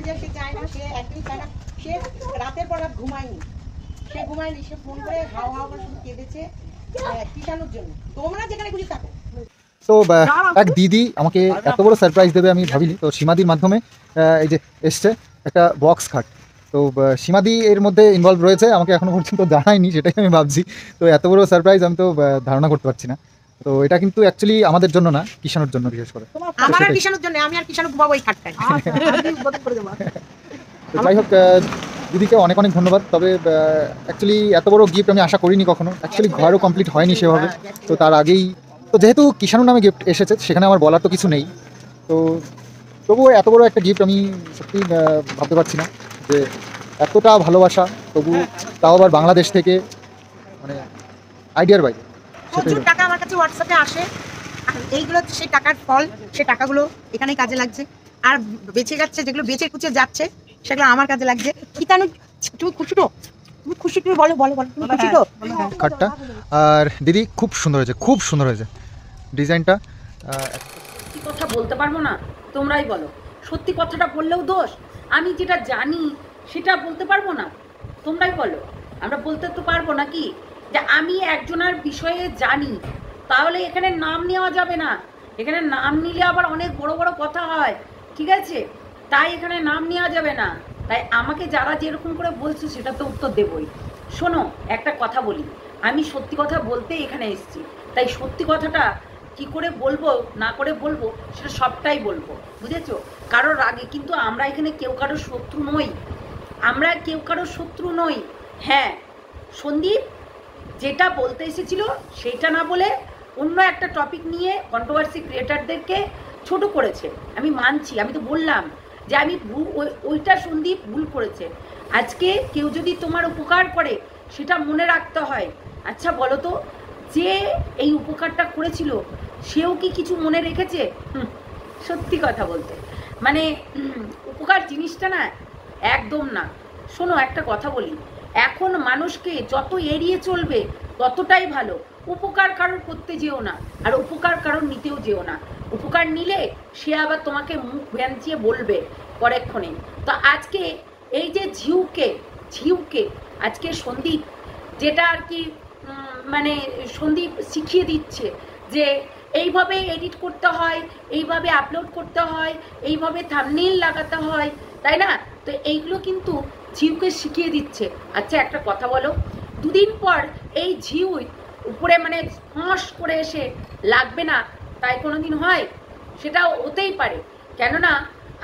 যে সে চায় না, সে একদিন চায় না, সে রাতের পর রাত ঘুমায়নি, সে ঘুমায়নি, সে ফোন করে হাও হাও করে শুধু কেঁদেছে কিষাণুর জন্য। তোমরা যেখানে খুশি থাকো। তো এক দিদি আমাকে এত বড় সারপ্রাইজ দেবে আমি ভাবিনি। তো সীমাদির মাধ্যমে এই যে এসছে একটা বক্স খাট। তো সীমাদি এর মধ্যে ইনভলভ রয়েছে, আমাকে এখনো পর্যন্ত জানায়নি, সেটাই আমি ভাবছি। তো এত বড় সারপ্রাইজ আমি তো ধারণা করতে পারছি না। তো এটা কিন্তু অ্যাকচুয়ালি আমাদের জন্য না, কিষাণুর জন্য বিশেষ করে। আমার আর কিষাণুর জন্য, আমি আর কিষাণু ঘুমাবো এই খাটটায়। তো যাই হোক, দিদিকে অনেক অনেক ধন্যবাদ। তবে অ্যাকচুয়ালি এত বড় গিফট আমি আশা করিনি কখনো। অ্যাকচুয়ালি ঘরও কমপ্লিট হয়নি সেভাবে। তো তার আগেই তো যেহেতু কিষাণু নামে গিফট এসেছে, সেখানে আমার বলার তো কিছু নেই। তো তবুও এত বড় একটা গিফট আমি সত্যি ভাবতে পারছি না যে এতটা ভালোবাসা, তবু তাও আবার বাংলাদেশ থেকে, মানে আইডিয়ার বাইরে। প্রচুর টাকা আমার কাছে হোয়াটসঅ্যাপে আসে, আর এইগুলো হচ্ছে সেই টাকার ফল। সেই টাকাগুলো এখানেই কাজে লাগছে, আর বেঁচে যাচ্ছে, যেগুলো বেঁচে কুচে যাচ্ছে সেগুলো আমার কাজে লাগছে। কিষাণু তুমি খুশি তো? তুমি খুশি? তুমি বলো বলো বলো, তুমি খুশি তো? কার্ডটা আর দিদি খুব সুন্দর হয়েছে, খুব সুন্দর হয়েছে ডিজাইনটা। সত্যি কথা বলতে পারবো না, তোমরাই বলো। সত্যি কথাটা বললেও দোষ, আমি যেটা জানি সেটা বলতে পারবো না, তোমরাই বলো। আমরা বলতে তো পারবো না কি যে আমি একজনের বিষয়ে জানি, তাহলে এখানে নাম নেওয়া যাবে না। এখানে নাম নিলে আবার অনেক বড় বড় কথা হয়, ঠিক আছে? তাই এখানে নাম নেওয়া যাবে না। তাই আমাকে যারা যেরকম করে বলছো সেটা তো উত্তর দেবই। শোনো, একটা কথা বলি, আমি সত্যি কথা বলতে এখানে এসেছি, তাই সত্যি কথাটা কি করে বলবো না করে বলবো সেটা সবটাই বলবো, বুঝেছো? কারোর আগে কিন্তু আমরা এখানে কেউ কারোর শত্রু নই, আমরা কেউ কারোর শত্রু নই। হ্যাঁ, সন্দীপ যেটা বলতে এসেছিল সেটা না বলে অন্য একটা টপিক নিয়ে কন্ট্রোভার্সি ক্রিয়েটারদেরকে ছোট করেছে, আমি মানছি। আমি তো বললাম যে আমি ওইটা সন্দীপ ভুল করেছে। আজকে কেউ যদি তোমার উপকার করে সেটা মনে রাখতে হয়। আচ্ছা বলো তো, যে এই উপকারটা করেছিল সেও কি কিছু মনে রেখেছে? সত্যি কথা বলতে মানে উপকার জিনিসটা না, একদম না। শোনো, একটা কথা বলি, এখন মানুষকে যত এড়িয়ে চলবে ততটাই ভালো। উপকার কারোর করতে যেও না, আর উপকার কারোর নিতেও যেও না। উপকার নিলে সে আবার তোমাকে মুখ ভ্যাঞ্চিয়ে বলবে পরেক্ষণে। তো আজকে এই যে ঝিউকে আজকে সন্দীপ যেটা আর কি মানে সন্দীপ শিখিয়ে দিচ্ছে যে এইভাবে এডিট করতে হয়, এইভাবে আপলোড করতে হয়, এইভাবে থাম্বনেইল লাগাতে হয়, তাই না? তো এইগুলো কিন্তু ঝিউকে শিখিয়ে দিচ্ছে। আচ্ছা একটা কথা বলো, দুদিন পর এই ঝিউ উপরে মানে ফস করে এসে লাগবে না, তাই কোনোদিন হয়? সেটা হতেই পারে। কেননা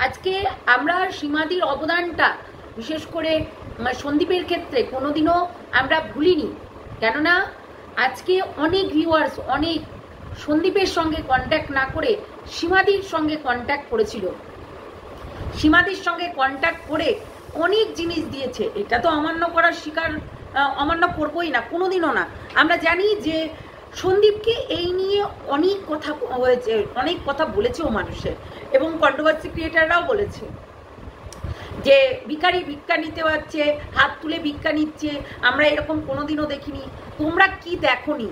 আজকে আমরা সীমাদির অবদানটা বিশেষ করে সন্দীপের ক্ষেত্রে কোনোদিনও আমরা ভুলিনি। কেননা আজকে অনেক ভিউয়ার্স অনেক সন্দীপের সঙ্গে কন্ট্যাক্ট না করে সীমাদির সঙ্গে কন্ট্যাক্ট করেছিল, সীমাদির সঙ্গে কন্ট্যাক্ট করে অনেক জিনিস দিয়েছে। এটা তো অমান্য করার শিকার, অমান্য করবোই না, কোনোদিনও না। আমরা জানি যে সন্দীপকে এই নিয়ে অনেক কথা হয়েছে, অনেক কথা বলেছেও মানুষের, এবং কন্ট্রোভার্সি ক্রিয়েটাররাও বলেছে যে ভিখারি ভিক্ষা নিতে পারছে, হাত তুলে ভিক্ষা নিচ্ছে, আমরা এরকম কোনোদিনও দেখিনি। তোমরা কি দেখোনি?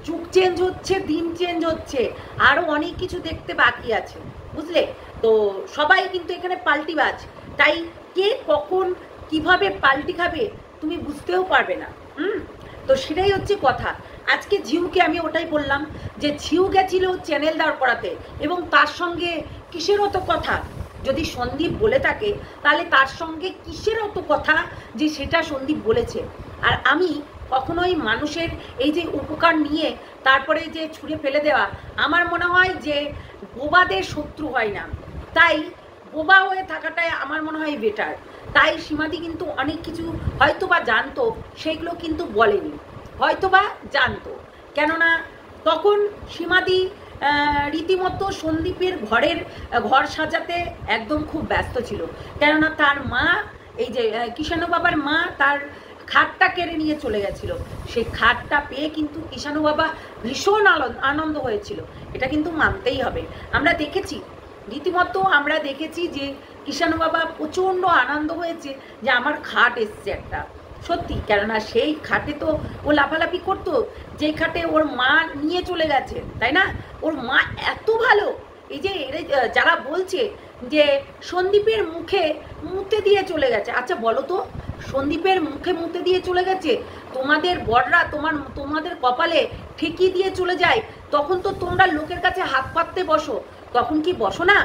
যুগ চেঞ্জ হচ্ছে, দিন চেঞ্জ হচ্ছে, আরও অনেক কিছু দেখতে বাকি আছে, বুঝলে? তো সবাই কিন্তু এখানে পাল্টিবাজ, তাই কে কখন কিভাবে পাল্টি খাবে তুমি বুঝতেও পারবে না। তো সেটাই হচ্ছে কথা। আজকে ঝিউকে আমি ওটাই বললাম যে ঝিউ গেছিল চ্যানেল দাঁড় করাতে, এবং তার সঙ্গে কিসের অত কথা? যদি সন্দীপ বলে থাকে তাহলে তার সঙ্গে কিসের অত কথা যে সেটা সন্দীপ বলেছে। আর আমি কখনোই মানুষের এই যে উপকার নিয়ে তারপরে যে ছুঁড়ে ফেলে দেওয়া, আমার মনে হয় যে বোবাদের শত্রু হয় না, তাই বোবা হয়ে থাকাটাই আমার মনে হয় বেটার। তাই সীমাদি কিন্তু অনেক কিছু হয়তোবা জানতো, সেগুলো কিন্তু বলেনি, হয়তোবা জানতো। কেননা তখন সীমাদি রীতিমতো সন্দীপের ঘর সাজাতে একদম খুব ব্যস্ত ছিল। কেননা তার মা, এই যে কিষাণু বাবার মা, তার খাটটা কেড়ে নিয়ে চলে গেছিল। সেই খাটটা পেয়ে কিন্তু কিষাণু বাবা ভীষণ আনন্দ হয়েছিল, এটা কিন্তু মানতেই হবে। আমরা দেখেছি, রীতিমতো আমরা দেখেছি যে কিষাণু বাবা প্রচণ্ড আনন্দ হয়েছে যে আমার খাট এসছে একটা। সত্যি, কেননা সেই খাটে তো ও লাফালাফি করতো, যেই খাটে ওর মা নিয়ে চলে গেছে, তাই না? ওর মা এত ভালো। এই যে যারা বলছে যে সন্দীপের মুখে মুতে দিয়ে চলে গেছে। আচ্ছা বলো তো, সন্দীপের মুখে মুতে দিয়ে চলে গেছে, তোমাদের বড়রা তোমাদের কপালে ঠেকিয়ে দিয়ে চলে যায়, তখন তো তোমরা লোকের কাছে হাত পাততে বসো, তখন কি বসো না?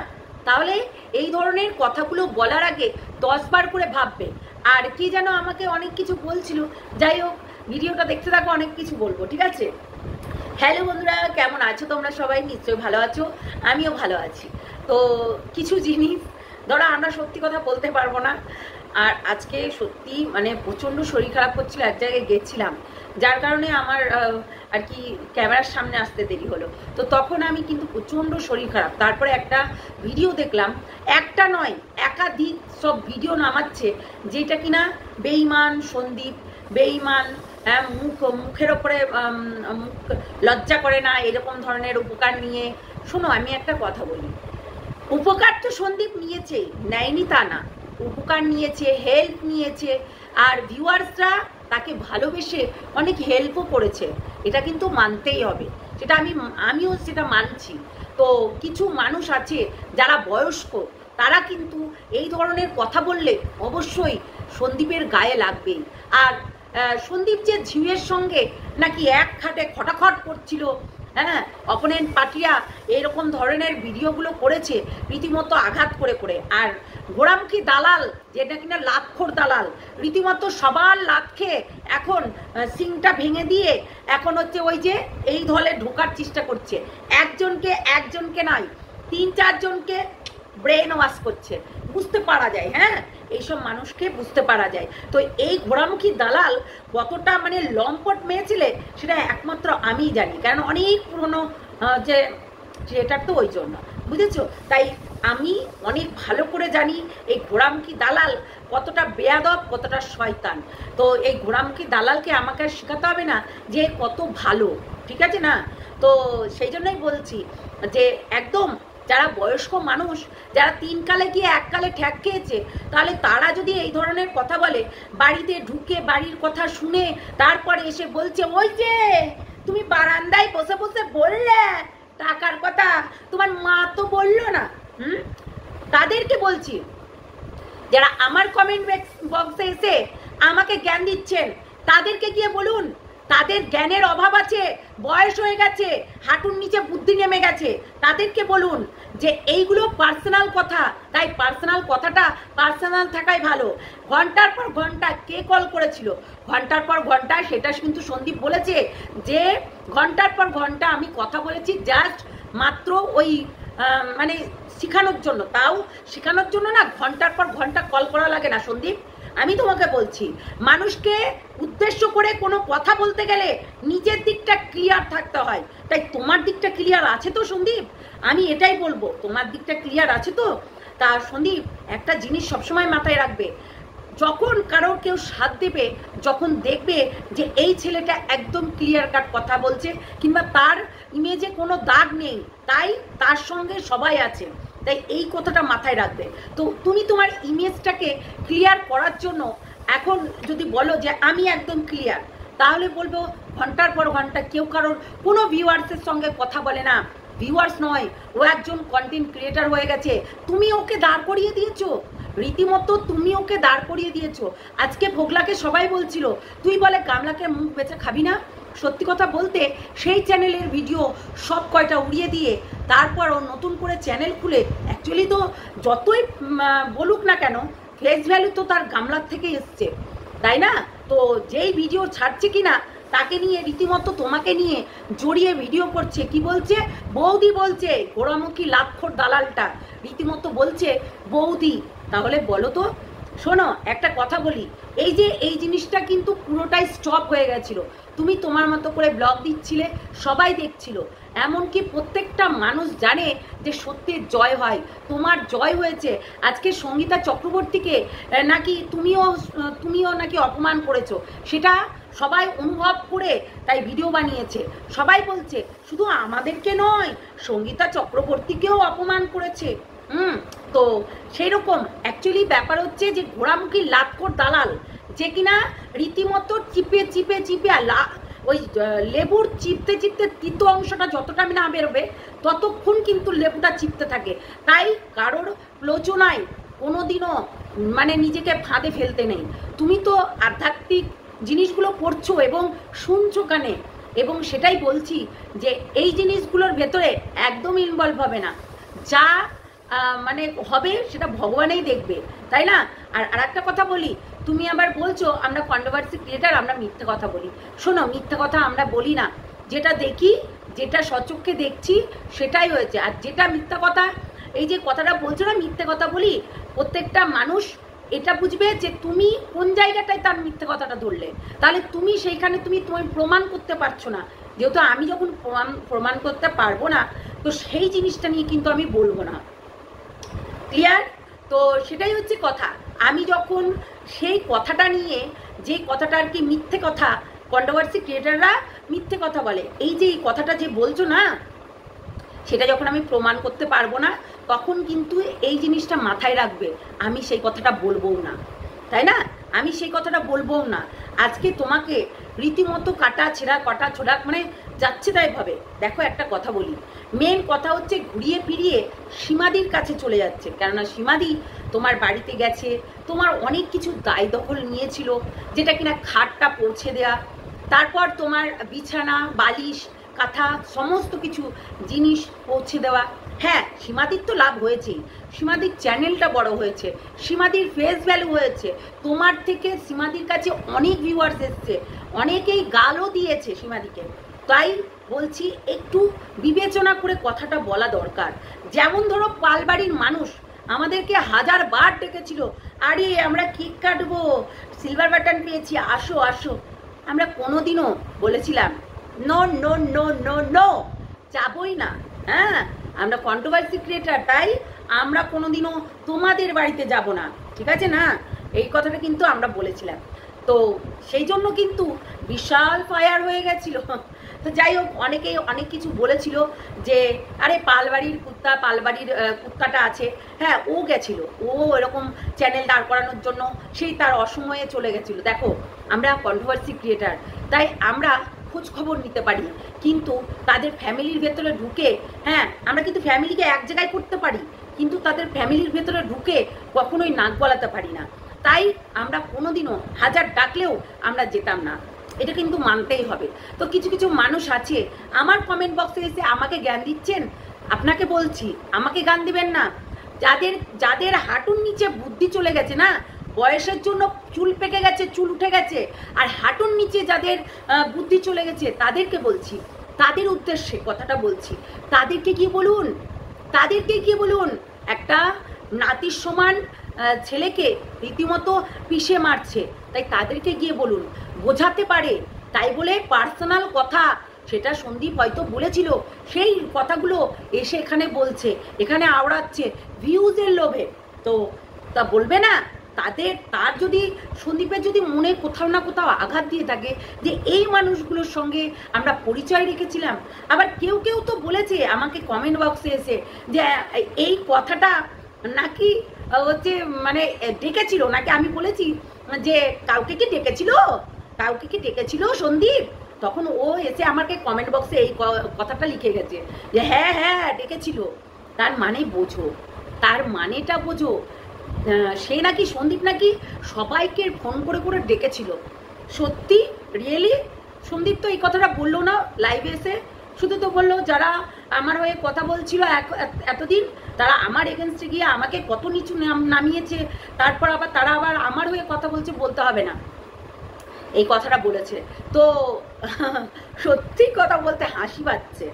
তাহলে এই ধরনের কথাগুলো বলার আগে 10 বার করে ভাববে। আর কি যেন আমাকে অনেক কিছু বলছিল, যাই হোক ভিডিওটা দেখতে থাকো, অনেক কিছু বলবো, ঠিক আছে? হ্যালো বন্ধুরা, কেমন আছো তোমরা সবাই? নিশ্চয়ই ভালো আছো, আমিও ভালো আছি। তো কিছু জিনিস ধরো আমরা সত্যি কথা বলতে পারবো না, আর আজকে সত্যি মানে প্রচণ্ড শরীর খারাপ করছিল, এক জায়গায় গেছিলাম, যার কারণে আমার আর কি ক্যামেরার সামনে আসতে দেরি হলো। তো তখন আমি কিন্তু প্রচণ্ড শরীর খারাপ, তারপরে একটা ভিডিও দেখলাম, একটা নয় একাধিক সব ভিডিও নামাচ্ছে, যেটা কিনা বেঈমান সন্দীপ, বেঈমান, মুখের ওপরে মুখ লজ্জা করে না, এরকম ধরনের উপকার নিয়ে। শোনো আমি একটা কথা বলি, উপকার তো সন্দীপ নিয়েছে, নেয়নি তা না, উপকার নিয়েছে, হেল্প নিয়েছে, আর ভিউয়ার্সরা তাকে ভালোবেসে অনেক হেল্পও করেছে, এটা কিন্তু মানতেই হবে, সেটা আমিও সেটা মানছি। তো কিছু মানুষ আছে যারা বয়স্ক, তারা কিন্তু এই ধরনের কথা বললে অবশ্যই সন্দীপের গায়ে লাগবেই। আর সন্দীপ যে ঝিউয়ের সঙ্গে নাকি এক খাটে খটাখট করছিল, হ্যাঁ, অপোনেন্ট পার্টিরা এরকম ধরনের ভিডিওগুলো করেছে রীতিমতো আঘাত করে করে। আর গোড়ামুখী দালাল, যেটা কিনা লাতখোর দালাল, রীতিমতো সবার লাত খেয়ে এখন সিংটা ভেঙে দিয়ে এখন হচ্ছে ওই যে এই দলে ঢোকার চেষ্টা করছে, একজনকে নয় 3-4 জনকে ব্রেন ওয়াশ করছে, বুঝতে পারা যায়। হ্যাঁ, এইসব মানুষকে বুঝতে পারা যায়। তো এই ঘোড়ামুখী দালাল কতটা মানে লম্পট মেয়ে ছিলে সেটা একমাত্র আমিই জানি, কারণ অনেক পুরনো যে থিয়েটার, তো ওই জন্য বুঝেছো। তাই আমি অনেক ভালো করে জানি এই ঘোড়ামুখী দালাল কতটা বেয়াদব, কতটা শয়তান। তো এই ঘোড়ামুখী দালালকে আমাকে শেখাতে হবে না যে কত ভালো, ঠিক আছে না? তো সেই জন্যই বলছি যে একদম যারা বয়স্ক মানুষ, যারা 3 কালে গিয়ে 1 কালে ঠ্যাক খেয়েছে, তাহলে তারা যদি এই ধরনের কথা বলে, বাড়িতে ঢুকে বাড়ির কথা শুনে তারপরে এসে বলছে ওই যে তুমি বারান্দায় বসে বসে বললে টাকার কথা, তোমার মা তো বললো না। তাদেরকে বলছি, যারা আমার কমেন্ট বক্সে এসে আমাকে জ্ঞান দিচ্ছেন, তাদেরকে গিয়ে বলুন তাদের জ্ঞানের অভাব আছে, বয়স হয়ে গেছে, হাঁটুর নিচে বুদ্ধি নেমে গেছে, তাদেরকে বলুন যে এইগুলো পার্সোনাল কথা, তাই পার্সোনাল কথাটা পার্সোনাল থাকাই ভালো। ঘন্টার পর ঘন্টা কে কল করেছিল, ঘন্টার পর ঘন্টা, সেটা কিন্তু সন্দীপ বলেছে যে ঘন্টার পর ঘন্টা আমি কথা বলেছি, জাস্ট মাত্র ওই মানে শেখানোর জন্য, তাও শেখানোর জন্য না, ঘন্টার পর ঘন্টা কল করা লাগে না সন্দীপ। আমি তোমাকে বলছি, মানুষকে উদ্দেশ্য করে কোনো কথা বলতে গেলে নিজের দিকটা ক্লিয়ার থাকতে হয়, তাই তোমার দিকটা ক্লিয়ার আছে তো সন্দীপ? আমি এটাই বলবো, তোমার দিকটা ক্লিয়ার আছে তো? তা সন্দীপ একটা জিনিস সবসময় মাথায় রাখবে, যখন কারোর কেউ সাথ দেবে, যখন দেখবে যে এই ছেলেটা একদম ক্লিয়ার কাট কথা বলছে, কিংবা তার ইমেজে কোনো দাগ নেই, তাই তার সঙ্গে সবাই আছে, তাই এই কথাটা মাথায় রাখবে। তো তুমি তোমার ইমেজটাকে ক্লিয়ার করার জন্য এখন যদি বলো যে আমি একদম ক্লিয়ার, তাহলে বলবো ঘন্টার পর ঘন্টা কেউ কারোর কোনো ভিউয়ার্সের সঙ্গে কথা বলে না, ভিউয়ার্স নয়, ও একজন কন্টেন্ট ক্রিয়েটার হয়ে গেছে, তুমি ওকে দাঁড় করিয়ে দিয়েছো, রীতিমতো তুমি ওকে দাঁড় করিয়ে দিয়েছো। আজকে ভোগলাকে সবাই বলছিল তুই বলে গামলাকে মুখ বেঁচে খাবি না, সত্যি কথা বলতে সেই চ্যানেলের ভিডিও সব কয়টা উড়িয়ে দিয়ে তারপর ও নতুন করে চ্যানেল খুলে, অ্যাকচুয়ালি তো যতই বলুক না কেন ফেস ভ্যালু তো তার গামলার থেকে এসছে, তাই না? তো যেই ভিডিও ছাড়ছে কিনা তাকে নিয়ে রীতিমতো তোমাকে নিয়ে জড়িয়ে ভিডিও করছে, কি বলছে? বৌদি বলছে, ঘোড়ামুখী লাতখোর দালালটা রীতিমতো বলছে বৌদি। তাহলে বলো তো, শোনো একটা কথা বলি, এই যে এই জিনিসটা কিন্তু পুরোটাই স্টপ হয়ে গেছিল, তুমি তোমার মতো করে ব্লগ দিচ্ছিলে, সবাই দেখছিল, এমনকি প্রত্যেকটা মানুষ জানে যে সত্যের জয় হয়, তোমার জয় হয়েছে। আজকে সঙ্গীতা চক্রবর্তীকে নাকি তুমিও নাকি অপমান করেছো, সেটা সবাই অনুভব করে তাই ভিডিও বানিয়েছে, সবাই বলছে শুধু আমাদেরকে নয়, সঙ্গীতা চক্রবর্তীকেও অপমান করেছে। তো সেই রকম অ্যাকচুয়ালি ব্যাপার হচ্ছে যে ঘোড়ামুখী লাতখোর দালাল, যে কিনা রীতিমতো চিপে চিপে চিপে ওই লেবুর চিপতে চিপতে তিতো অংশটা যতটা না বেরোবে ততক্ষণ কিন্তু লেবুটা চিপতে থাকে। তাই কারোর প্রলোচনায় কোনোদিনও মানে নিজেকে ফাঁদে ফেলতে নেই। তুমি তো আধ্যাত্মিক জিনিসগুলো পড়ছো এবং শুনছো কানে, এবং সেটাই বলছি যে এই জিনিসগুলোর ভেতরে একদম ইনভলভ হবে না। যা মানে হবে সেটা ভগবানেই দেখবে, তাই না? আর একটা কথা বলি, তুমি আবার বলছো আমরা কন্ট্রোভার্সি ক্রিয়েটার, আমরা মিথ্যে কথা বলি। শোনো, মিথ্যে কথা আমরা বলি না। যেটা দেখি, যেটা সচক্ষে দেখছি সেটাই হয়েছে। আর যেটা মিথ্যা কথা, এই যে কথাটা বলছো না মিথ্যে কথা বলি, প্রত্যেকটা মানুষ এটা বুঝবে যে তুমি কোন জায়গাটায় তার মিথ্যে কথাটা ধরলে। তাহলে তুমি সেইখানে তুমি প্রমাণ করতে পারছো না। যেহেতু আমি যখন প্রমাণ করতে পারবো না, তো সেই জিনিসটা নিয়ে কিন্তু আমি বলবো না। ক্লিয়ার? তো সেটাই হচ্ছে কথা। আমি যখন সেই কথাটা নিয়ে, যে কথাটা আর কি মিথ্যে কথা, কন্ট্রোভার্সি ক্রিয়েটাররা মিথ্যে কথা বলে, এই যে এই কথাটা যে বলছো না, সেটা যখন আমি প্রমাণ করতে পারবো না, তখন কিন্তু এই জিনিসটা মাথায় রাখবে, আমি সেই কথাটা বলবোও না, তাই না? আমি সেই কথাটা বলবোও না। আজকে তোমাকে রীতিমতো কাটা ছেঁড়া মানে যাচ্ছে তাই ভাবে। দেখো, একটা কথা বলি, মেন কথা হচ্ছে ঘুরিয়ে ফিরিয়ে সীমাদির কাছে চলে যাচ্ছে। কেননা সীমাদি তোমার বাড়িতে গেছে, তোমার অনেক কিছু দায় দখল নিয়েছিল, যেটা কিনা খাটটা পৌঁছে দেয়া, তারপর তোমার বিছানা, বালিশ, কাঁথা, সমস্ত কিছু জিনিস পৌঁছে দেওয়া। হ্যাঁ, সীমাদির তো লাভ হয়েছেই, সীমাদির চ্যানেলটা বড় হয়েছে, সীমাদির ফেস ভ্যালু হয়েছে, তোমার থেকে সীমাদির কাছে অনেক ভিউয়ার্স এসছে, অনেকেই গালও দিয়েছে সীমাদিকে। তাই বলছি, একটু বিবেচনা করে কথাটা বলা দরকার। যেমন ধরো, পালবাড়ির মানুষ আমাদেরকে 1000 বার ডেকেছিল, আরে আমরা কেক কাটবো, সিলভার বাটন পেয়েছি, আসো আসো। আমরা কোনোদিনও বলেছিলাম no no no no no, যাবই না। হ্যাঁ, আমরা কন্ট্রোভার্সি ক্রিয়েটার, তাই আমরা কোনোদিনও তোমাদের বাড়িতে যাব না, ঠিক আছে না? এই কথাটা কিন্তু আমরা বলেছিলাম। তো সেই জন্য কিন্তু বিশাল ফায়ার হয়ে গেছিল। তো যাই হোক, অনেকেই অনেক কিছু বলেছিল যে আরে পালবাড়ির কুত্তাটা আছে, হ্যাঁ ও গেছিল, ও এরকম চ্যানেল দাঁড় করানোর জন্য সেই তার অসময়ে চলে গেছিল। দেখো, আমরা কন্ট্রোভার্সি ক্রিয়েটার, তাই আমরা খোঁজ খবর নিতে পারি, কিন্তু তাদের ফ্যামিলির ভেতরে ঢুকে, হ্যাঁ আমরা কিন্তু ফ্যামিলিকে এক জায়গায় করতে পারি, কিন্তু তাদের ফ্যামিলির ভেতরে ঢুকে কখনোই নাক গলাতে পারি না। তাই আমরা কোনোদিনও 1000 ডাকলেও আমরা যেতাম না, এটা কিন্তু মানতেই হবে। তো কিছু কিছু মানুষ আছে আমার কমেন্ট বক্সে এসে আমাকে জ্ঞান দিচ্ছেন। আপনাকে বলছি, আমাকে জ্ঞান দিবেন না। যাদের হাঁটুর নিচে বুদ্ধি চলে গেছে না, বয়সের জন্য চুল পেকে গেছে, চুল উঠে গেছে, আর হাঁটুর নিচে যাদের বুদ্ধি চলে গেছে, তাদেরকে বলছি, তাদের উদ্দেশ্যে কথাটা বলছি। তাদেরকে কি বলুন, একটা নাতির সমান ছেলেকে রীতিমতো পিষে মারছে, তাই তাদেরকে গিয়ে বলুন, বোঝাতে পারে। তাই বলে পার্সোনাল কথা, সেটা সন্দীপ হয়তো বলেছিল, সেই কথাগুলো এসে এখানে বলছে, এখানে আওড়াচ্ছে ভিউজের লোভে। তো তা বলবে না? তার যদি সন্দীপের যদি মনে কোথাও না কোথাও আঘাত দিয়ে থাকে যে এই মানুষগুলোর সঙ্গে আমরা পরিচয় রেখেছিলাম। আবার কেউ কেউ তো বলেছে আমাকে কমেন্ট বক্সে এসে যে এই কথাটা নাকি হচ্ছে মানে ডেকেছিল, নাকি আমি বলেছি যে কাউকে কি ডেকেছিল সন্দীপ। তখন ও এসে আমাকে কমেন্ট বক্সে এই কথাটা লিখে গেছে যে হ্যাঁ হ্যাঁ ডেকেছিল। তার মানে বোঝো, তার মানেটা বোঝো। সে নাকি সন্দীপ নাকি সবাইকে ফোন করে করে ডেকেছিল। সত্যি রিয়েলি সন্দীপ তো এই কথাটা বললো না লাইভে এসে, শুধু তো বললো যারা আমার হয়ে কথা বলছিল এতদিন, তারা আমার এগেনস্টে গিয়ে আমাকে কত নিচু নামিয়েছে, তারপর আবার তারা আবার আমার হয়ে কথা বলছে, বলতে হবে না, এই কথাটা বলেছে। তো সত্যি কথা বলতে হাসি পাচ্ছে,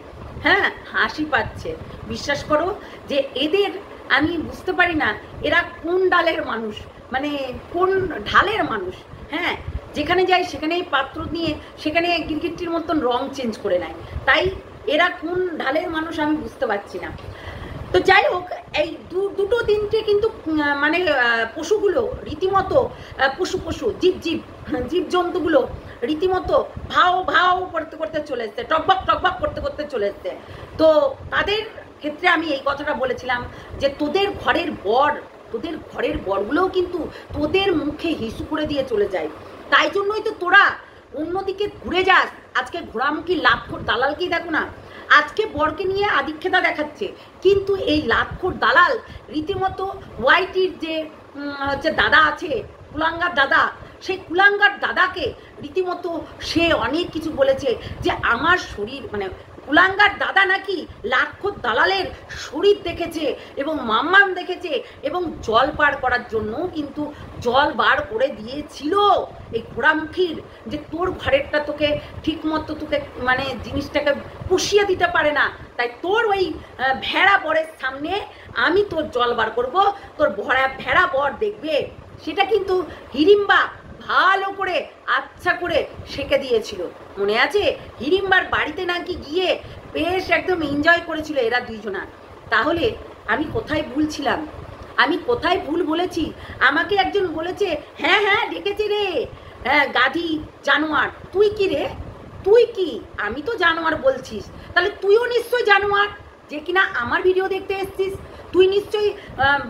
হ্যাঁ হাসি পাচ্ছে। বিশ্বাস করো যে এদের আমি বুঝতে পারি না এরা কোন ডালের মানুষ, মানে কোন ঢালের মানুষ। হ্যাঁ, যেখানে যায় সেখানেই পাত্র নিয়ে সেখানে গিরগিটির মতন রং চেঞ্জ করে নেয়। তাই এরা কোন ঢালের মানুষ আমি বুঝতে পারছি না। তো যাই হোক, এই দুটো দিনকে কিন্তু মানে পশুগুলো রীতিমতো জীবজন্তুগুলো রীতিমতো ভাও করতে করতে চলে এসছে, টকবক করতে করতে চলে এসছে। তো তাদের ক্ষেত্রে আমি এই কথাটা বলেছিলাম যে তোদের ঘরের বরগুলোও কিন্তু তোদের মুখে হিসু করে দিয়ে চলে যায়। তাই জন্যই তো তোরা অন্যদিকে ঘুরে যাস। আজকে ঘোড়ামুখী লাভখোর দালালকেই দেখো না, আজকে বরকে নিয়ে আদিক্ষেতা দেখাচ্ছে, কিন্তু এই লাতখোর দালাল রীতিমতো ওয়াইটির যে হচ্ছে দাদা আছে, কুলাঙ্গার দাদা, সেই কুলাঙ্গার দাদাকে রীতিমতো সে অনেক কিছু বলেছে যে আমার শরীর, মানে কুলাঙ্গার দাদা নাকি লাখো দালালের শরীর দেখেছে এবং মাম্মাম দেখেছে এবং জল পার করার জন্য কিন্তু জল বার করে দিয়েছিল এই ঘোড়ামুখীর, যে তোর ঘরেরটা তোকে ঠিক মতো তোকে মানে জিনিসটাকে পুষিয়ে দিতে পারে না, তাই তোর ওই ভেড়া বরের সামনে আমি তোর জল বার করবো, তোর ভেড়া বর দেখবে। সেটা কিন্তু হিড়িম্বা ভালো করে আচ্ছা করে সেঁকে দিয়েছিল, মনে আছে? হিড়িম্বার বাড়িতে নাকি গিয়ে বেশ একদম এনজয় করেছিল এরা দুইজনা। তাহলে আমি কোথায় ভুল ছিলাম? আমি কোথায় ভুল বলেছি? আমাকে একজন বলেছে হ্যাঁ হ্যাঁ ডেকেছে রে, হ্যাঁ গাধি জানোয়ার। তুই কি রে? তুই কি? আমি তো জানোয়ার বলছিস, তাহলে তুইও নিশ্চয়ই জানোয়ার, যে কিনা আমার ভিডিও দেখতে এসছিস। তুই নিশ্চয়ই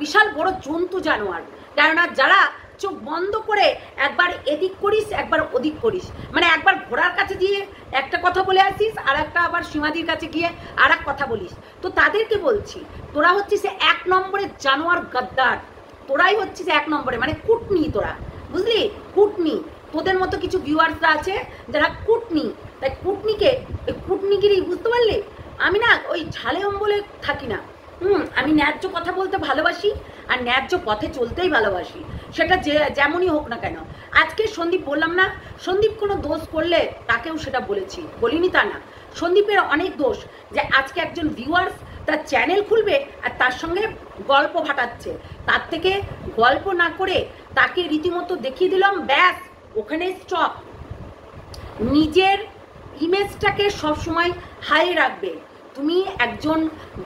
বিশাল বড় জন্তু জানোয়ার, কেননা যারা চোখ বন্ধ করে একবার এদিক করিস একবার ওদিক করিস, মানে একবার ঘোড়ার কাছে গিয়ে একটা কথা বলে আসিস আর একটা আবার সীমাদির কাছে গিয়ে আর এক কথা বলিস। তো তাদেরকে বলছি, তোরা হচ্ছিস এক নম্বরের জানোয়ার গাদ্দার, তোরাই হচ্ছিস এক নম্বরে, মানে কুটনি তোরা, বুঝলি? কুটনি। তোদের মতো কিছু ভিউয়ার্সরা আছে যারা কুটনি, তাই কুটনিকে কুটনিগিরি, বুঝতে পারলি? আমি না ওই ঝালে অম্বলে থাকি না। আমি ন্যায্য কথা বলতে ভালোবাসি আর ন্যায্য পথে চলতেই ভালোবাসি, সেটা যেমনই হোক না কেন। আজকে সন্দীপ বললাম না, সন্দীপ কোনো দোষ করলে তাকেও সেটা বলেছি, বলিনি তা না। সন্দীপের অনেক দোষ, যে আজকে একজন ভিউয়ার্স তার চ্যানেল খুলবে আর তার সঙ্গে গল্প ভাটাচ্ছে, তার থেকে গল্প না করে তাকে রীতিমতো দেখিয়ে দিলাম, ব্যাস ওখানে স্টপ। নিজের ইমেজটাকে সবসময় হাই রাখবে। তুমি একজন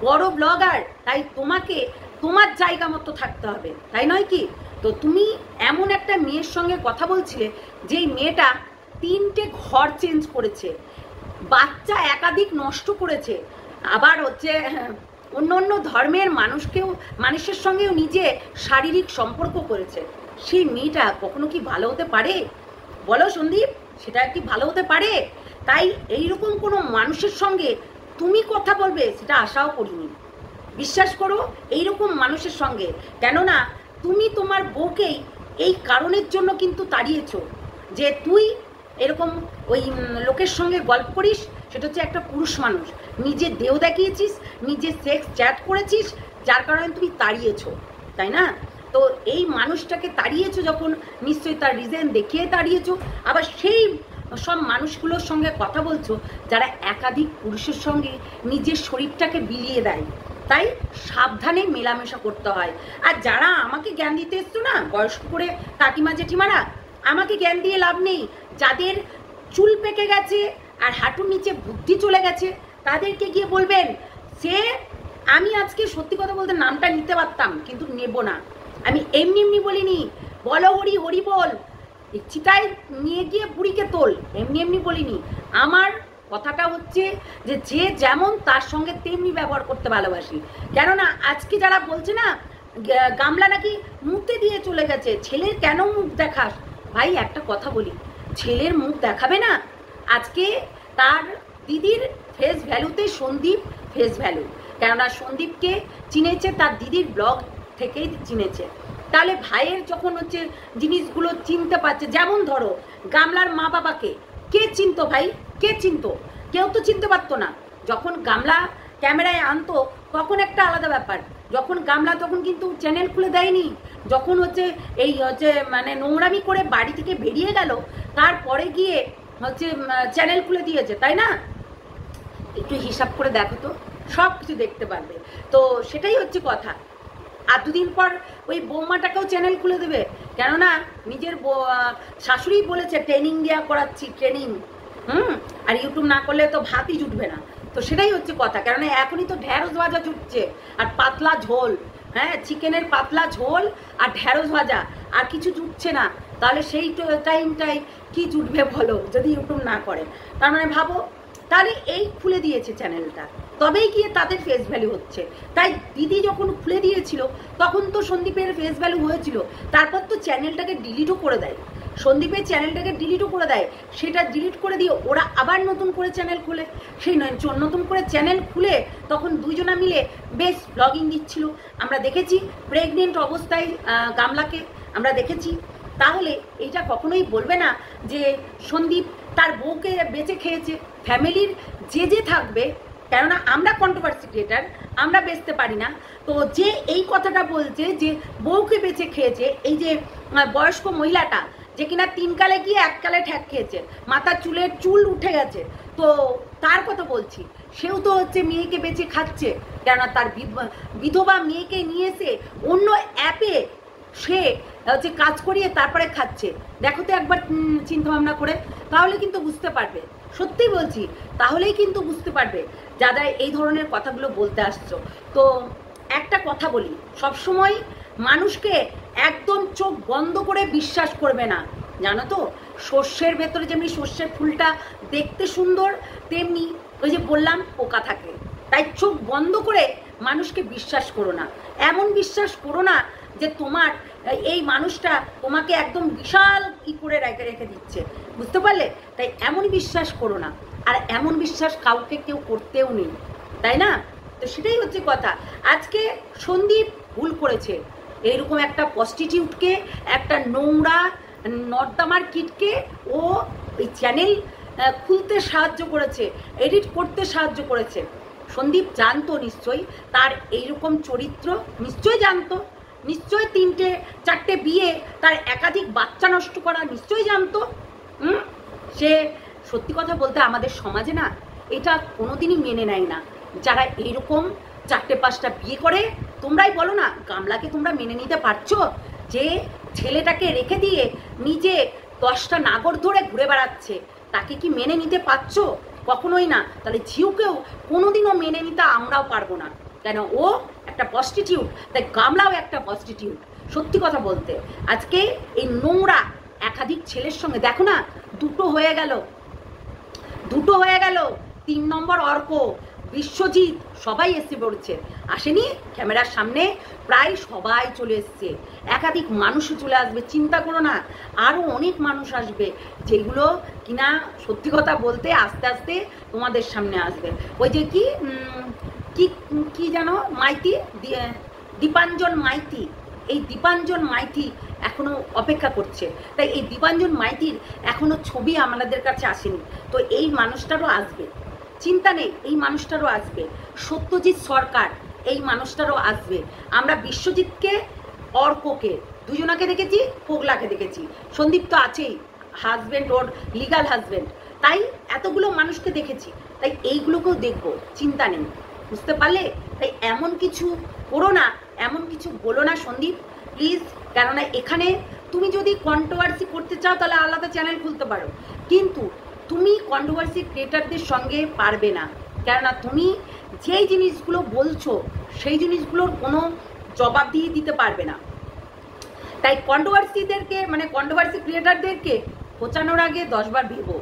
বড় ব্লগার, তাই তোমাকে তোমার জায়গা মতো থাকতে হবে, তাই নয় কি? তো তুমি এমন একটা মেয়ের সঙ্গে কথা বলছিলে যেই মেয়েটা 3টে ঘর চেঞ্জ করেছে, বাচ্চা একাধিক নষ্ট করেছে, আবার হচ্ছে অন্য অন্য ধর্মের মানুষের সঙ্গেও নিজে শারীরিক সম্পর্ক করেছে। সেই মেয়েটা কখনো কি ভালো হতে পারে? বলো সন্দীপ, সেটা কি ভালো হতে পারে? তাই এইরকম কোনো মানুষের সঙ্গে তুমি কথা বলবে সেটা আশাও করিনি। বিশ্বাস করো, এইরকম মানুষের সঙ্গে, কেননা তুমি তোমার বউকেই এই কারণের জন্য কিন্তু তাড়িয়েছ, যে তুই এরকম ওই লোকের সঙ্গে গল্প করিস, সেটা হচ্ছে একটা পুরুষ মানুষ, নিজের দেহ দেখিয়েছিস, নিজের সেক্স চ্যাট করেছিস, যার কারণে তুমি তাড়িয়েছ, তাই না? তো এই মানুষটাকে তাড়িয়েছো যখন, নিশ্চয়ই তার রিজন দেখিয়ে তাড়িয়েছো। আবার সেই সব মানুষগুলোর সঙ্গে কথা বলছো যারা একাধিক পুরুষের সঙ্গে নিজের শরীরটাকে বিলিয়ে দেয়, তাই সাবধানে মেলামেশা করতে হয়। আর যারা আমাকে জ্ঞান দিতে এসছো না, বয়স্ক করে কাকিমা জেঠিমারা, আমাকে জ্ঞান দিয়ে লাভ নেই। যাদের চুল পেকে গেছে আর হাঁটুর নিচে বুদ্ধি চলে গেছে, তাদেরকে গিয়ে বলবেন। সে আমি আজকে সত্যি কথা বলতে নামটা নিতে পারতাম, কিন্তু নেব না। আমি এমনি এমনি বলিনি, বলো হরি হরি বল, চিতায় নিয়ে গিয়ে বুড়িকে তোল, এমনি এমনি বলিনি। আমার কথাটা হচ্ছে যে যে যেমন তার সঙ্গে তেমনি ব্যবহার করতে ভালোবাসি। কেননা আজকে যারা বলছে না গামলা নাকি মুতে দিয়ে চলে গেছে, ছেলের কেন মুখ দেখাস? ভাই একটা কথা বলি, ছেলের মুখ দেখাবে না? আজকে তার দিদির ফেস ভ্যালুতে সন্দীপ ফেস ভ্যালু, কেননা সন্দীপকে চিনেছে তার দিদির ব্লগ থেকেই চিনেছে। তাহলে ভাইয়ের যখন হচ্ছে জিনিসগুলো চিনতে পারছে, যেমন ধরো গামলার মা বাবাকে কে চিনতো ভাই? কে চিনতো? কেউ তো চিনতে পারতো না। যখন গামলা ক্যামেরায় আনতো তখন একটা আলাদা ব্যাপার, যখন গামলা তখন কিন্তু চ্যানেল খুলে দেয়নি, যখন হচ্ছে এই হচ্ছে মানে নোংরামি করে বাড়ি থেকে বেরিয়ে গেল, তারপরে গিয়ে হচ্ছে চ্যানেল খুলে দিয়েছে, তাই না? একটু হিসাব করে দেখো তো, সব কিছু দেখতে পারবে। তো সেটাই হচ্ছে কথা। আর দুদিন পর ওই বৌমাটাকেও চ্যানেল খুলে দেবে, কেননা নিজের শাশুড়ি বলেছে ট্রেনিং দেওয়া করাচ্ছি, ট্রেনিং। আর ইউটিউব না করলে তো ভাতই জুটবে না। তো সেটাই হচ্ছে কথা, কেননা এখনই তো ঢ্যাঁড়স ভাজা জুটছে আর পাতলা ঝোল, হ্যাঁ চিকেনের পাতলা ঝোল আর ঢ্যাঁড়স ভাজা, আর কিছু জুটছে না। তাহলে সেই টাইমটাই কি জুটবে বলো, যদি ইউটিউব না করে? তার মানে ভাবো, তাহলে এই খুলে দিয়েছে চ্যানেলটা, তবেই গিয়ে তাদের ফেস ভ্যালু হচ্ছে। তাই দিদি যখন খুলে দিয়েছিল তখন তো সন্দীপের ফেস ভ্যালু হয়েছিল, তারপর তো চ্যানেলটাকে ডিলিটও করে দেয়। সন্দীপের চ্যানেলটাকে ডিলিটও করে দেয়, সেটা ডিলিট করে দিয়ে ওরা আবার নতুন করে চ্যানেল খোলে, সেই নতুন করে চ্যানেল খুলে তখন দুজনা মিলে বেশ ব্লগিং দিচ্ছিল। আমরা দেখেছি প্রেগনেন্ট অবস্থায় গামলাকে আমরা দেখেছি। তাহলে এইটা কখনোই বলবে না যে সন্দীপ তার বউকে বেঁচে খেয়েছে। ফ্যামিলির যে থাকবে, কেননা আমরা কন্ট্রোভার্সি ক্রিয়েটার, আমরা বেচতে পারি না, তো যে এই কথাটা বলছে যে বউকে বেঁচে খেয়েছে, এই যে বয়স্ক মহিলাটা যে কিনা 3 কালে গিয়ে 1 কালে ঠ্যাক খেয়েছে, মাথার চুল উঠে গেছে, তো তার কথা বলছি, সেও তো হচ্ছে মেয়েকে বেঁচে খাচ্ছে, কেননা তার বিধবা মেয়েকে নিয়ে এসে অন্য অ্যাপে সে হচ্ছে কাজ করিয়ে তারপরে খাচ্ছে। দেখো তো একবার চিন্তা ভাবনা করে, তাহলে কিন্তু বুঝতে পারবে, সত্যি বলছি, তাহলেই কিন্তু বুঝতে পারবে যারা এই ধরনের কথাগুলো বলতে আসছো। তো একটা কথা বলি, সবসময় মানুষকে একদম চোখ বন্ধ করে বিশ্বাস করবে না, জানো তো? সর্ষের ভেতরে যেমনি সর্ষের ফুলটা দেখতে সুন্দর, তেমনি ওই যে বললাম পোকা থাকে, তাই চোখ বন্ধ করে মানুষকে বিশ্বাস করো না। এমন বিশ্বাস করো না যে তোমার এই মানুষটা তোমাকে একদম বিশাল ই করে রেখে দিচ্ছে, বুঝতে পারলে? তাই এমন বিশ্বাস করো না, আর এমন বিশ্বাস কাউকে কেউ করতেও নেই, তাই না? তো সেটাই হচ্ছে কথা। আজকে সন্দীপ ভুল করেছে, এইরকম একটা প্রস্টিটিউটকে, একটা নোংরা নর্দামার কিটকে ও ওই চ্যানেল খুলতে সাহায্য করেছে, এডিট করতে সাহায্য করেছে। সন্দীপ জানতো নিশ্চয়ই তার এইরকম চরিত্র, নিশ্চয়ই জানতো, নিশ্চয়ই 3-4টে বিয়ে, তার একাধিক বাচ্চা নষ্ট করা নিশ্চয়ই জানতো। সে সত্যি কথা বলতে আমাদের সমাজে না এটা কোনোদিনই মেনে নেয় না, যারা এইরকম 4-5টা বিয়ে করে। তোমরাই বলো না, গামলাকে তোমরা মেনে নিতে পারছো যে ছেলেটাকে রেখে দিয়ে নিজে 10টা নাগর ধরে ঘুরে বেড়াচ্ছে? তাকে কি মেনে নিতে পারছো? কখনোই না। তাহলে ঝিউকেও কোনোদিনও মেনে নিতে আমরাও পারবো না, কেন ও একটা প্রস্টিটিউট, তাই গামলাও একটা প্রস্টিটিউট। সত্যি কথা বলতে আজকে এই নোংরা একাধিক ছেলের সঙ্গে দেখো না, দুটো হয়ে গেল। 3 নম্বর অর্ক, বিশ্বজিৎ, সবাই এসে পড়ছে, আসেনি ক্যামেরার সামনে, প্রায় সবাই চলে এসছে, একাধিক মানুষও চলে আসবে, চিন্তা করো না, আরও অনেক মানুষ আসবে, যেগুলো কিনা সত্যি কথা বলতে আস্তে আস্তে তোমাদের সামনে আসবে। ওই যে কি জানো মাইতি, দীপাঞ্জন মাইতি, এই দীপাঞ্জন মাইতি এখনো অপেক্ষা করছে, তাই এই দীপাঞ্জন মাইতির এখনো ছবি আমাদের কাছে আসেনি, তো এই মানুষটারও আসবে, চিন্তা নেই, এই মানুষটারও আসবে। সত্যজিৎ সরকার, এই মানুষটারও আসবে। আমরা বিশ্বজিৎকে, অর্ককে, দুজনাকে দেখেছি, পোগলাকে দেখেছি, সন্দীপ তো আছেই, হাজব্যান্ড, ওর লিগাল হাজব্যান্ড, তাই এতগুলো মানুষকে দেখেছি, তাই এইগুলোকেও দেখবো, চিন্তা নেই, বুঝতে পারলে? তাই এমন কিছু করো না, এমন কিছু বলো না সন্দীপ, প্লিজ। কেননা এখানে তুমি যদি কন্ট্রোভার্সি করতে চাও তাহলে আলাদা চ্যানেল খুলতে পারো, কিন্তু তুমি কন্ট্রোভার্সি ক্রিয়েটারদের সঙ্গে পারবে না, কেননা তুমি যেই জিনিসগুলো বলছো সেই জিনিসগুলোর কোনো জবাব দিয়ে দিতে পারবে না। তাই কন্ট্রোভার্সিদেরকে, মানে কন্ট্রোভার্সি ক্রিয়েটারদেরকে খোঁচানোর আগে 10 বার ভেবো,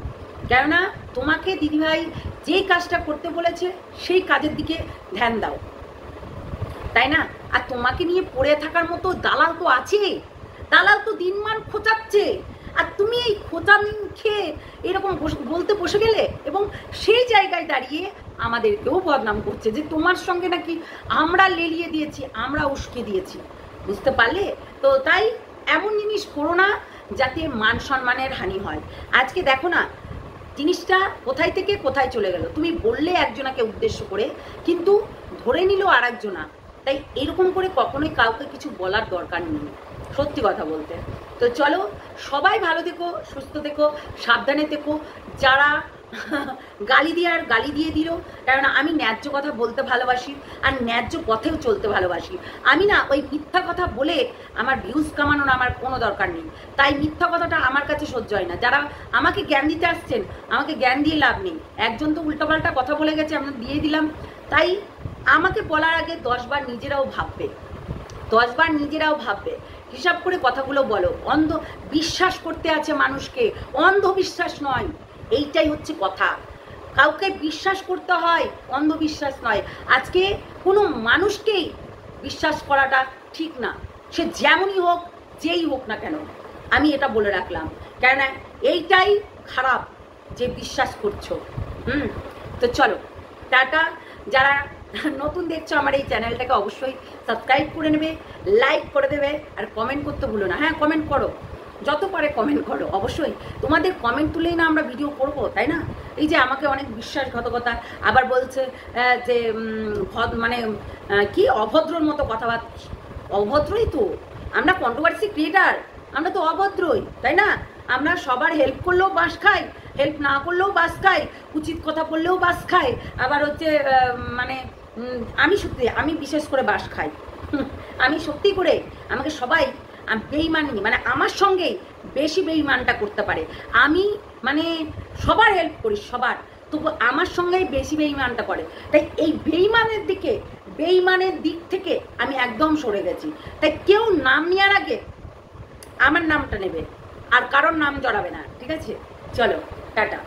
কেননা তোমাকে দিদিভাই যেই কাজটা করতে বলেছে সেই কাজের দিকে ধ্যান দাও, তাই না? আর তোমাকে নিয়ে পড়ে থাকার মতো দালাল তো আছে, দালাল তো দিনমান খোঁচাচ্ছে, আর তুমি এই খোঁচান খেয়ে এরকম বলতে বসে গেলে, এবং সেই জায়গায় দাঁড়িয়ে আমাদেরকেও বদনাম করছে যে তোমার সঙ্গে নাকি আমরা লেলিয়ে দিয়েছি, আমরা উস্কে দিয়েছি, বুঝতে পারলে? তো তাই এমন জিনিস করো না যাতে মান সম্মানের হানি হয়। আজকে দেখো না জিনিসটা কোথায় থেকে কোথায় চলে গেল, তুমি বললে একজনাকে উদ্দেশ্য করে, কিন্তু ধরে নিল আর একজনা। তাই এরকম করে কখনোই কাউকে কিছু বলার দরকার নেই, সত্যি কথা বলতে। তো চলো, সবাই ভালো থেকো, সুস্থ থেকো, সাবধানে থেকো। যারা গালি দিয়ে দিল, কারণ আমি ন্যায্য কথা বলতে ভালোবাসি, আর ন্যায্য পথেও চলতে ভালোবাসি। আমি না ওই মিথ্যা কথা বলে আমার ভিউজ কামানোর আমার কোনো দরকার নেই, তাই মিথ্যা কথাটা আমার কাছে সহ্য হয় না। যারা আমাকে জ্ঞান দিতে আসছেন, আমাকে জ্ঞান দিয়ে লাভ নেই। একজন তো উল্টোপাল্টা কথা বলে গেছে, আমরা দিয়ে দিলাম। তাই আমাকে বলার আগে 10 বার নিজেরাও ভাববে, হিসাব করে কথাগুলো বলো। অন্ধ বিশ্বাস করতে আছে মানুষকে, অন্ধবিশ্বাস নয়, এইটাই হচ্ছে কথা। কাউকে বিশ্বাস করতে হয়, অন্ধবিশ্বাস নয়। আজকে কোনো মানুষকেই বিশ্বাস করাটা ঠিক না, সে যেমনই হোক, যেই হোক না কেন, আমি এটা বলে রাখলাম, কেননা এইটাই খারাপ যে বিশ্বাস করছো। তো চলো টাটা। যারা নতুন দেখছো আমার এই চ্যানেলটাকে অবশ্যই সাবস্ক্রাইব করে নেবে, লাইক করে দেবে, আর কমেন্ট করতে ভুলো না। হ্যাঁ, কমেন্ট করো, যত পারে কমেন্ট করো, অবশ্যই তোমাদের কমেন্ট তুলেই না আমরা ভিডিও করব, তাই না? এই যে আমাকে অনেক বিশ্বাসঘাতকতা আবার বলছে যে মানে কি অভদ্রর মতো কথাবার্তা। অভদ্রই তো আমরা, কন্ট্রোভার্সি ক্রিয়েটার, আমরা তো অভদ্রই, তাই না? আমরা সবার হেল্প করলেও বাস খাই, হেল্প না করলেও বাস খাই, উচিত কথা বললেও বাস খাই, আবার হচ্ছে মানে আমি বিশেষ করে বাস খাই। আমি সত্যি করে, আমাকে সবাই বেইমানি, মানে আমার সঙ্গেই বেশি বেইমানটা করতে পারে। আমি মানে সবার হেল্প করি, সবার, তবু আমার সঙ্গেই বেশি বেইমানটা করে। তাই এই বেইমানের দিক থেকে আমি একদম সরে গেছি। তাই কেউ নাম নেওয়ার আগে আমার নামটা নেবে, আর কারোর নাম জড়াবে না, ঠিক আছে? চলো টাটা।